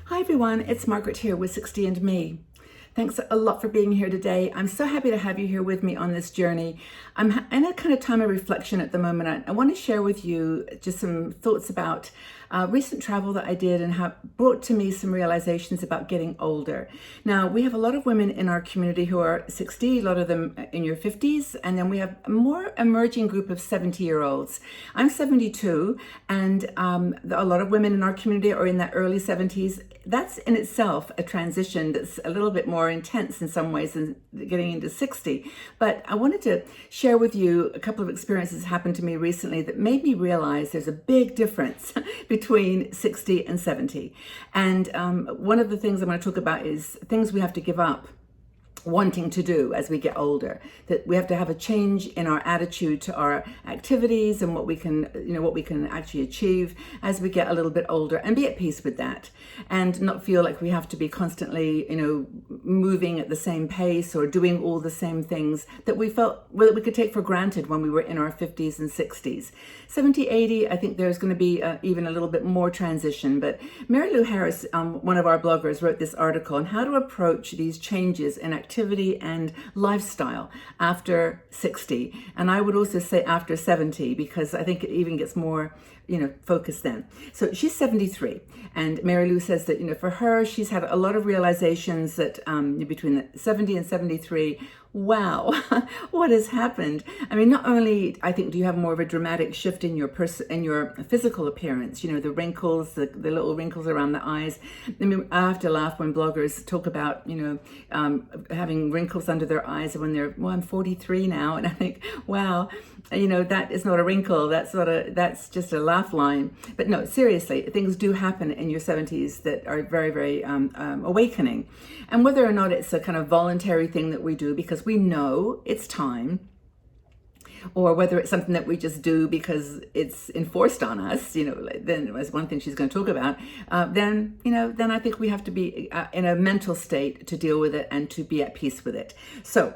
Hi everyone, it's Margaret here with 60 and Me. Thanks a lot for being here today. I'm so happy to have you here with me on this journey. I'm in a kind of time of reflection at the moment. I want to share with you just some thoughts about recent travel that I did and how it brought to me some realizations about getting older. Now, we have a lot of women in our community who are 60, a lot of them in your 50s, and then we have a more emerging group of 70-year-olds. I'm 72, and a lot of women in our community are in that early 70s. That's in itself a transition that's a little bit more intense in some ways than getting into 60. But I wanted to share with you a couple of experiences that happened to me recently that made me realize there's a big difference between 60 and 70. And one of the things I'm going to talk about is things we have to give up wanting to do as we get older, that we have to have a change in our attitude to our activities and what we can actually achieve as we get a little bit older, and be at peace with that and not feel like we have to be constantly moving at the same pace or doing all the same things that we felt that we could take for granted when we were in our 50s and 60s. 70, 80, I think there's going to be even a little bit more transition. But Mary Lou Harris, one of our bloggers, wrote this article on how to approach these changes in activity and lifestyle after 60. And I would also say after 70, because I think it even gets more focused then. So she's 73, and Mary Lou says that, for her, she's had a lot of realizations that between 70 and 73, wow, what has happened? I mean, not only, I think, do you have more of a dramatic shift in your physical appearance, the wrinkles, the little wrinkles around the eyes. I mean, I have to laugh when bloggers talk about, having wrinkles under their eyes when they're, I'm 43 now. And I think, wow, that is not a wrinkle. That's just a laugh line. But no, seriously, things do happen in your 70s that are very, very awakening. And whether or not it's a kind of voluntary thing that we do because we know it's time, or whether it's something that we just do because it's enforced on us, then as one thing she's going to talk about, then I think we have to be in a mental state to deal with it and to be at peace with it. So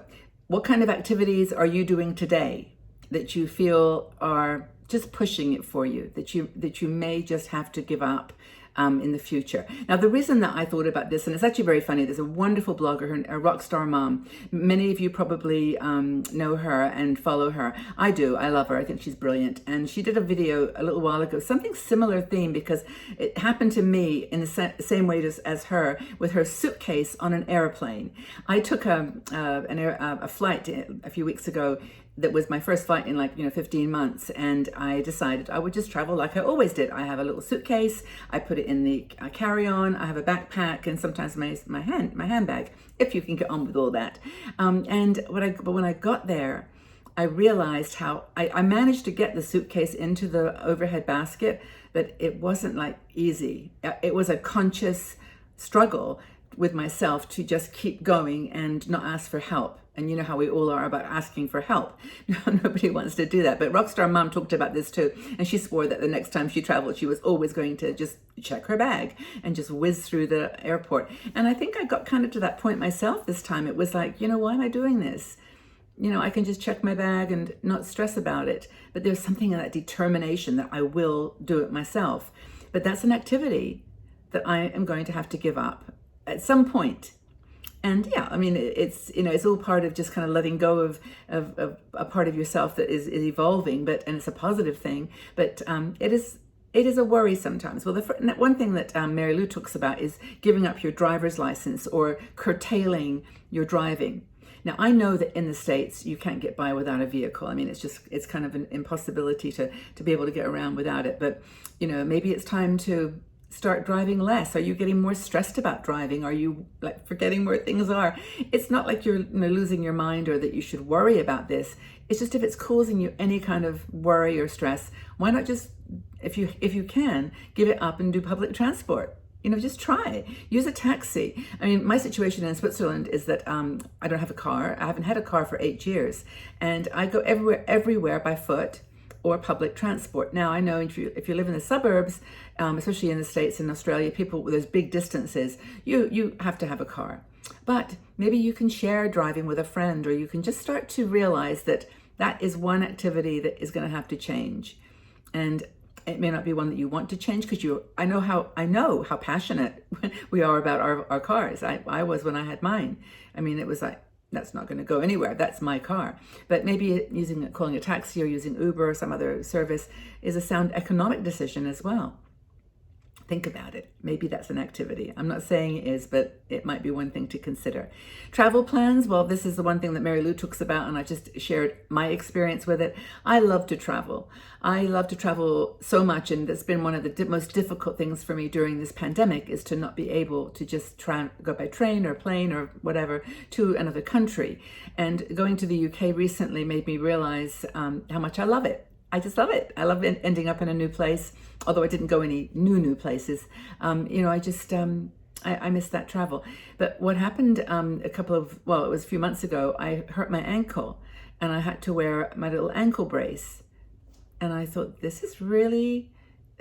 what kind of activities are you doing today that you feel are just pushing it for you, that you may just have to give up in the future? Now, the reason that I thought about this, and it's actually very funny, there's a wonderful blogger, a rock star mom. Many of you probably know her and follow her. I do. I love her. I think she's brilliant. And she did a video a little while ago, something similar theme, because it happened to me in the same way as her, with her suitcase on an airplane. I took a flight a few weeks ago that was my first flight in 15 months, and I decided I would just travel like I always did. I have a little suitcase, I put it in the carry-on, I have a backpack, and sometimes my handbag, if you can get on with all that. But when I got there, I realized how I managed to get the suitcase into the overhead basket, but it wasn't easy. It was a conscious struggle with myself to just keep going and not ask for help. And you know how we all are about asking for help. Nobody wants to do that. But Rockstar Mom talked about this too. And she swore that the next time she traveled, she was always going to just check her bag and just whiz through the airport. And I think I got kind of to that point myself this time. It was like, why am I doing this? I can just check my bag and not stress about it. But there's something in that determination that I will do it myself. But that's an activity that I am going to have to give up at some point. And yeah, I mean, it's all part of just kind of letting go of a part of yourself that is evolving, and it's a positive thing, but it is a worry sometimes. Well, the one thing that Mary Lou talks about is giving up your driver's license or curtailing your driving. Now, I know that in the States, you can't get by without a vehicle. I mean, it's kind of an impossibility to be able to get around without it. But, maybe it's time to start driving less. Are you getting more stressed about driving? Are you forgetting where things are? It's not like you're losing your mind or that you should worry about this. It's just if it's causing you any kind of worry or stress, why not just, if you can, give it up and do public transport? Just try it. Use a taxi. I mean, my situation in Switzerland is that I don't have a car. I haven't had a car for 8 years, and I go everywhere by foot or public transport. Now, I know if you live in the suburbs, especially in the States and Australia, people with those big distances, you have to have a car. But maybe you can share driving with a friend, or you can just start to realize that is one activity that is going to have to change. And It may not be one that you want to change because I know how passionate we are about our cars. I was when I had mine. I mean, it was like, that's not going to go anywhere. That's my car. But maybe calling a taxi or using Uber or some other service is a sound economic decision as well. Think about it. Maybe that's an activity. I'm not saying it is, but it might be one thing to consider. Travel plans. Well, this is the one thing that Mary Lou talks about, and I just shared my experience with it. I love to travel. I love to travel so much, and it's been one of the most difficult things for me during this pandemic is to not be able to just go by train or plane or whatever to another country. And going to the UK recently made me realize how much I love it. I just love it. I love ending up in a new place, although I didn't go any new places. I miss that travel. But what happened it was a few months ago, I hurt my ankle and I had to wear my little ankle brace. And I thought, this is really,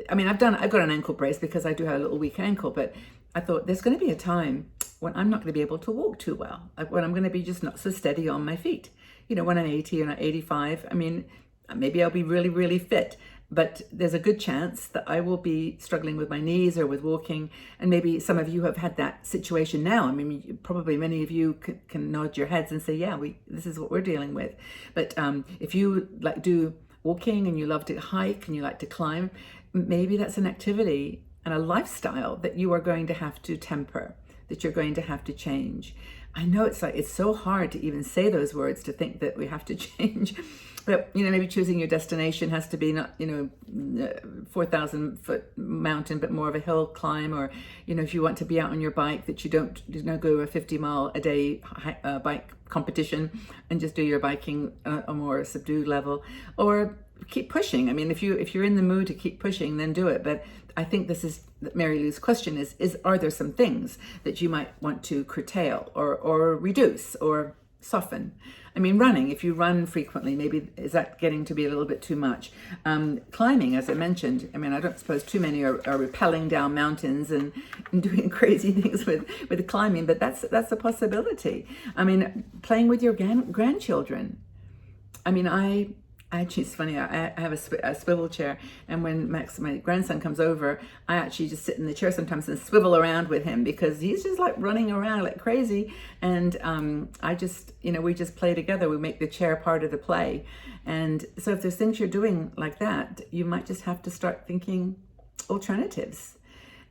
I've got an ankle brace because I do have a little weak ankle, but I thought there's going to be a time when I'm not going to be able to walk too well, when I'm going to be just not so steady on my feet. When I'm 80 or 85, maybe I'll be really, really fit, but there's a good chance that I will be struggling with my knees or with walking. And maybe some of you have had that situation now. Probably many of you can nod your heads and say, yeah, this is what we're dealing with. But if you do walking and you love to hike and you like to climb, maybe that's an activity and a lifestyle that you are going to have to temper, that you're going to have to change. I know it's so hard to even say those words, to think that we have to change. But, maybe choosing your destination has to be not, 4,000 foot mountain, but more of a hill climb. Or, if you want to be out on your bike, that you don't go a 50-mile-a-day bike competition and just do your biking a more subdued level. Or keep pushing. If you're in the mood to keep pushing, then do it. But I think this is Mary Lou's question is are there some things that you might want to curtail or reduce or soften? Running, if you run frequently, maybe is that getting to be a little bit too much? Climbing, as I mentioned, I don't suppose too many are rappelling down mountains and doing crazy things with climbing, but that's a possibility. Playing with your grandchildren. Actually, it's funny, I have a swivel chair, and when Max, my grandson, comes over, I actually just sit in the chair sometimes and swivel around with him because he's just like running around like crazy. And we just play together. We make the chair part of the play. And so if there's things you're doing like that, you might just have to start thinking alternatives.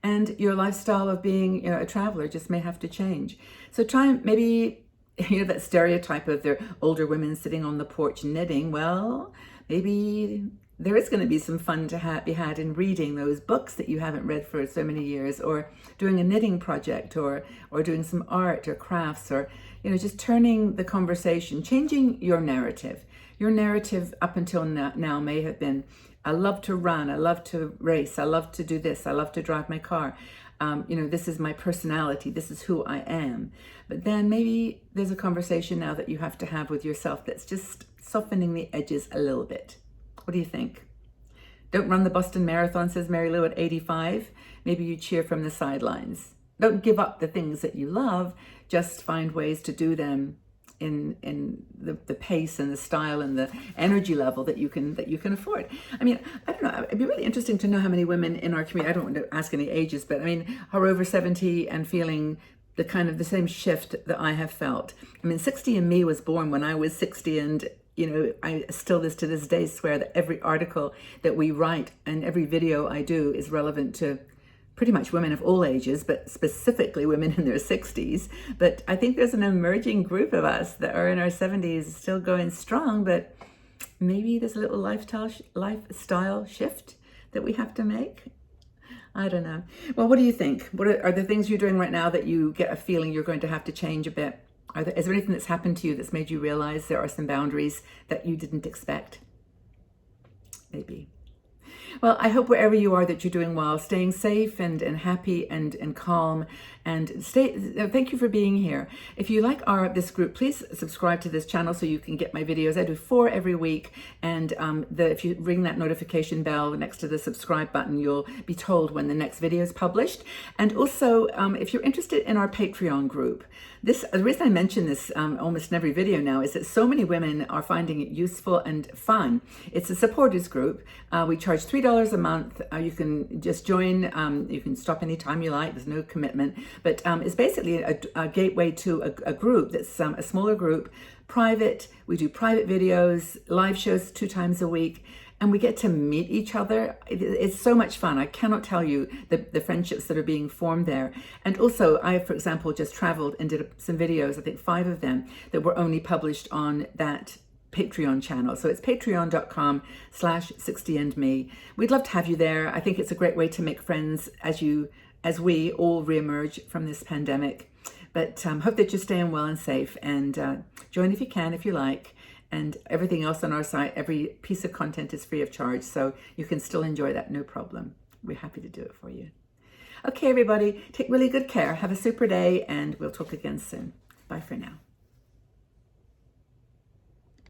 And your lifestyle of being a traveler just may have to change. So try maybe... that stereotype of the older women sitting on the porch knitting. Well, maybe there is going to be some fun to be had in reading those books that you haven't read for so many years, or doing a knitting project, or doing some art or crafts, or just turning the conversation, changing your narrative. Your narrative up until now may have been, I love to run, I love to race, I love to do this, I love to drive my car. This is my personality, this is who I am. But then maybe there's a conversation now that you have to have with yourself that's just softening the edges a little bit. What do you think? Don't run the Boston Marathon, says Mary Lou, at 85. Maybe you cheer from the sidelines. Don't give up the things that you love, just find ways to do them in the pace and the style and the energy level that you can afford. I don't know, it'd be really interesting to know how many women in our community, I don't want to ask any ages, but are over 70 and feeling the same shift that I have felt. 60 and Me was born when I was 60, and I still to this day swear that every article that we write and every video I do is relevant to pretty much women of all ages, but specifically women in their 60s. But I think there's an emerging group of us that are in our 70s still going strong, but maybe there's a little lifestyle shift that we have to make. I don't know. Well, what do you think? What are the things you're doing right now that you get a feeling you're going to have to change a bit? Is there anything that's happened to you that's made you realize there are some boundaries that you didn't expect? Maybe. Well, I hope wherever you are that you're doing well, staying safe and happy and calm, and thank you for being here. If you like this group, please subscribe to this channel so you can get my videos. I do 4 every week, and if you ring that notification bell next to the subscribe button, you'll be told when the next video is published. And also, if you're interested in our Patreon group, the reason I mention this almost in every video now is that so many women are finding it useful and fun. It's a supporters group. We charge $3 $3 a month. You can just join. You can stop anytime you like. There's no commitment. But it's basically a gateway to a group that's a smaller group, private. We do private videos, live shows 2 times a week. And we get to meet each other. It's so much fun. I cannot tell you the friendships that are being formed there. And also, I, for example, just traveled and did some videos, I think 5 of them, that were only published on that Patreon channel. So it's patreon.com/60andme. We'd love to have you there. I think it's a great way to make friends as we all reemerge from this pandemic. But hope that you're staying well and safe, and join if you can, if you like. And everything else on our site, every piece of content is free of charge, so you can still enjoy that, no problem. We're happy to do it for you. Okay, everybody, take really good care. Have a super day, and we'll talk again soon. Bye for now.